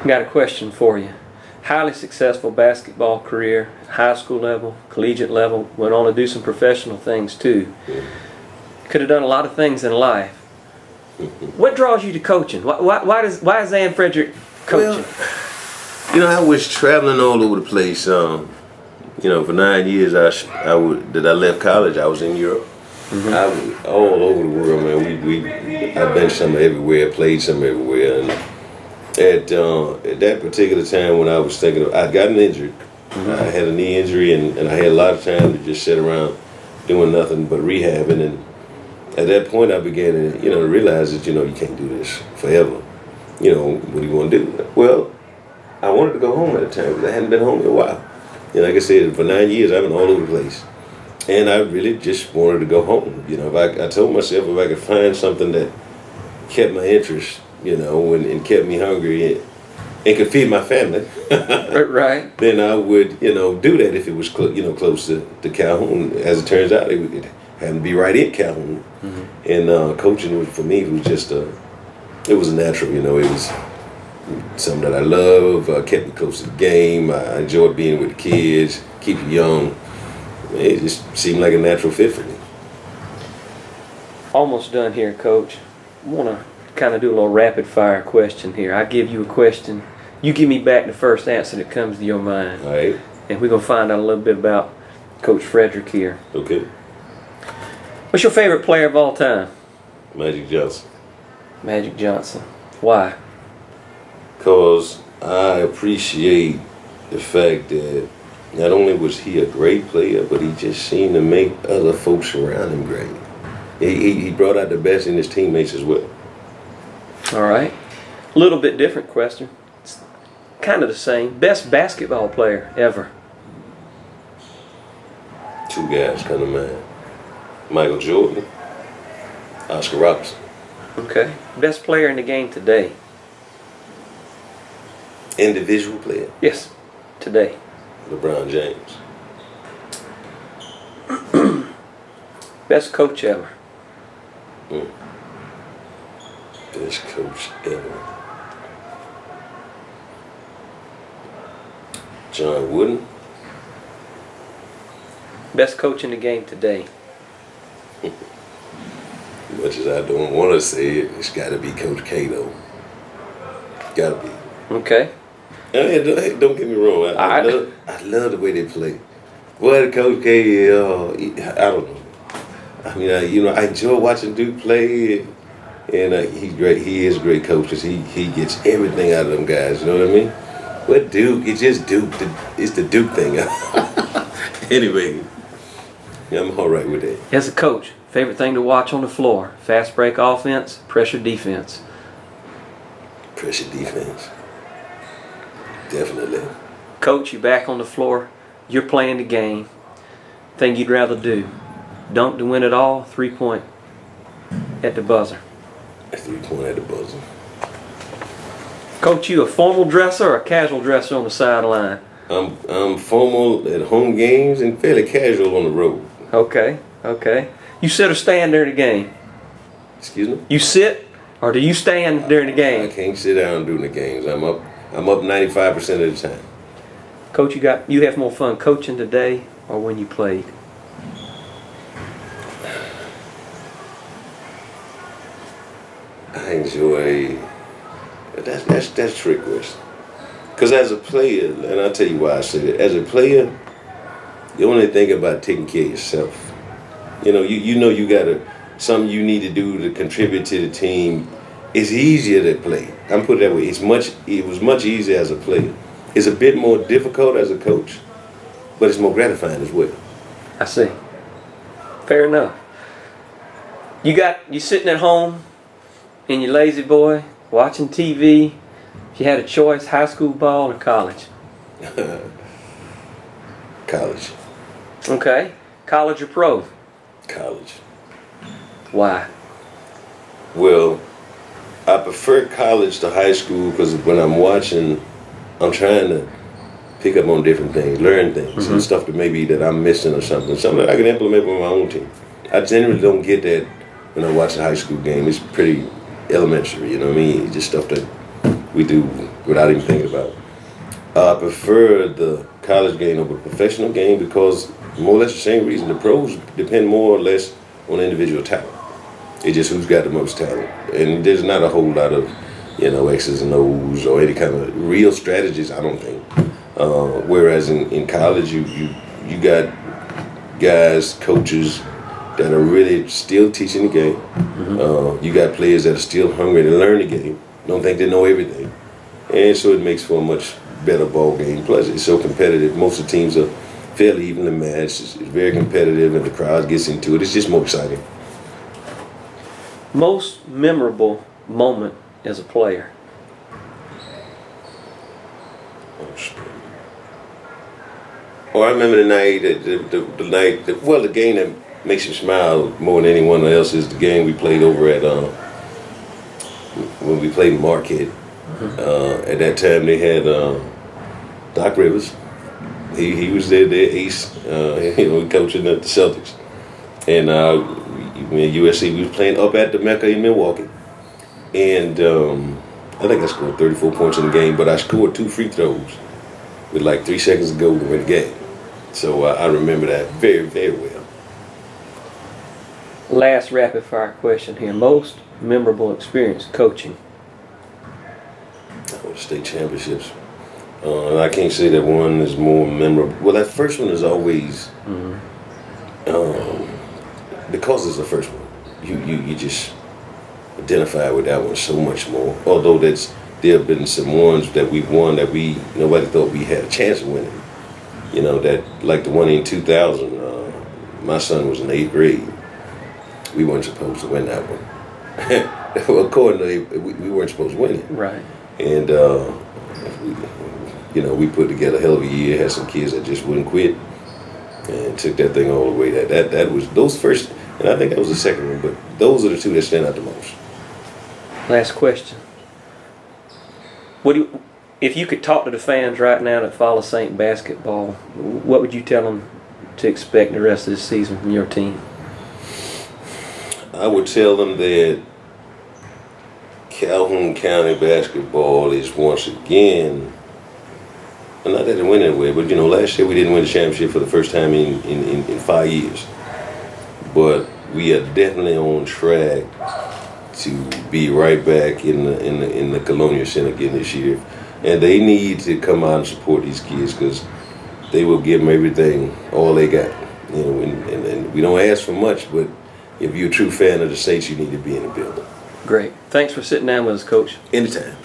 Got a question for you. Highly successful basketball career, high school level, collegiate level, went on to do some professional things too. Could have done a lot of things in life. What draws you to coaching? Why is Zam Fredrick coaching? Well, I was traveling all over the place. For 9 years I left college, I was in Europe. I was all over the world, man. I've been somewhere everywhere, played somewhere everywhere, and at that particular time when I was thinking I'd gotten injured. I had a knee injury, and I had a lot of time to just sit around doing nothing but rehabbing. And at that point, I began to realize that you can't do this forever. What do you want to do? Well, I wanted to go home at the time because I hadn't been home in a while. Like I said, for 9 years I've been all over the place, and I really just wanted to go home. I told myself if I could find something that kept my interest, and kept me hungry and could feed my family, right? Then I would, do that if it was close to Calhoun. As it turns out, it happened to be right in Calhoun, and coaching for me was just it was natural. It was something that I love. Kept me close to the game. I enjoyed being with the kids, keep you young. It just seemed like a natural fit for me. Almost done here, Coach. I want to kind of do a little rapid fire question here. I give you a question. You give me back the first answer that comes to your mind. All right. And we're going to find out a little bit about Coach Fredrick here. Okay. What's your favorite player of all time? Magic Johnson. Magic Johnson. Why? Because I appreciate the fact that not only was he a great player, but he just seemed to make other folks around him great. He brought out the best in his teammates as well. All right. A little bit different question. It's kind of the same. Best basketball player ever? Two guys come to mind. Michael Jordan, Oscar Robertson. Okay. Best player in the game today? Individual player? Yes, today. LeBron James. Best coach ever? Best coach ever. John Wooden. Best coach in the game today? Much as I don't want to say it, it's got to be Coach Cato. Got to be. Okay. Don't get me wrong. I love the way they play. Well, Coach K, I don't know. I mean, I enjoy watching Duke play, and he's great. He is a great coach because he gets everything out of them guys. You know what I mean? But Duke, it's just Duke. It's the Duke thing. Anyway, I'm all right with that. As a coach, favorite thing to watch on the floor? Fast break offense, pressure defense? Pressure defense. Definitely. Coach, you back on the floor. You're playing the game. Thing you'd rather do? Dunk to win it all, 3-point at the buzzer. 3-point at the buzzer. Coach, you a formal dresser or a casual dresser on the sideline? I'm formal at home games and fairly casual on the road. Okay. You sit or stand during the game? Excuse me? You sit or do you stand during the game? I can't sit down during the games. I'm up 95% of the time. Coach, you have more fun coaching today or when you played? I enjoy. That's a trick question. Because as a player, and I'll tell you why I say that. As a player, you only think about taking care of yourself. You got something you need to do to contribute to the team. It's easier to play. I'm put it that way. It was much easier as a player. It's a bit more difficult as a coach, but it's more gratifying as well. I see. Fair enough. You sitting at home in your lazy boy, watching TV. If you had a choice, high school ball or college? College. Okay. College or pro? College. Why? Well, I prefer college to high school because when I'm watching, I'm trying to pick up on different things, learn things, and stuff that I'm missing or something that I can implement with my own team. I generally don't get that when I watch a high school game. It's pretty elementary, you know what I mean? Just stuff that we do without even thinking about it. I prefer the college game over the professional game because more or less the same reason. The pros depend more or less on individual talent. It's just who's got the most talent. And there's not a whole lot of, X's and O's or any kind of real strategies, I don't think. Whereas in college, you got guys, coaches that are really still teaching the game. Mm-hmm. You got players that are still hungry to learn the game. Don't think they know everything. And so it makes for a much better ball game. Plus, it's so competitive. Most of the teams are fairly evenly matched. It's very competitive, and the crowd gets into it. It's just more exciting. Most memorable moment as a player? Oh, I remember the night, the game that makes you smile more than anyone else is the game we played over at, when we played in Marquette. At that time, they had Doc Rivers. He was their ace, coaching at the Celtics. And when USC, we was playing up at the Mecca in Milwaukee. And I think I scored 34 points in the game, but I scored 2 free throws with like 3 seconds to go to win the game. So I remember that very, very well. Last rapid fire question here. Most memorable experience coaching? The state championships. And I can't say that one is more memorable. Well, that first one is always, because it's the first one, you just identify with that one so much more. Although there have been some ones that we've won that nobody thought we had a chance of winning. That like the one in 2000, my son was in 8th grade. We weren't supposed to win that one. Well, accordingly, we weren't supposed to win it. Right. And we put together a hell of a year. Had some kids that just wouldn't quit, and took that thing all the way. That was those first, and I think that was the second one. But those are the 2 that stand out the most. Last question. If you could talk to the fans right now that follow St. basketball, what would you tell them to expect the rest of this season from your team? I would tell them that Calhoun County basketball is once again, not that it went anywhere, but last year we didn't win the championship for the first time in 5 years. But we are definitely on track to be right back in the Colonial Center again this year. And they need to come out and support these kids because they will give them everything, all they got. And we don't ask for much, but if you're a true fan of the Saints, you need to be in the building. Great. Thanks for sitting down with us, Coach. Anytime.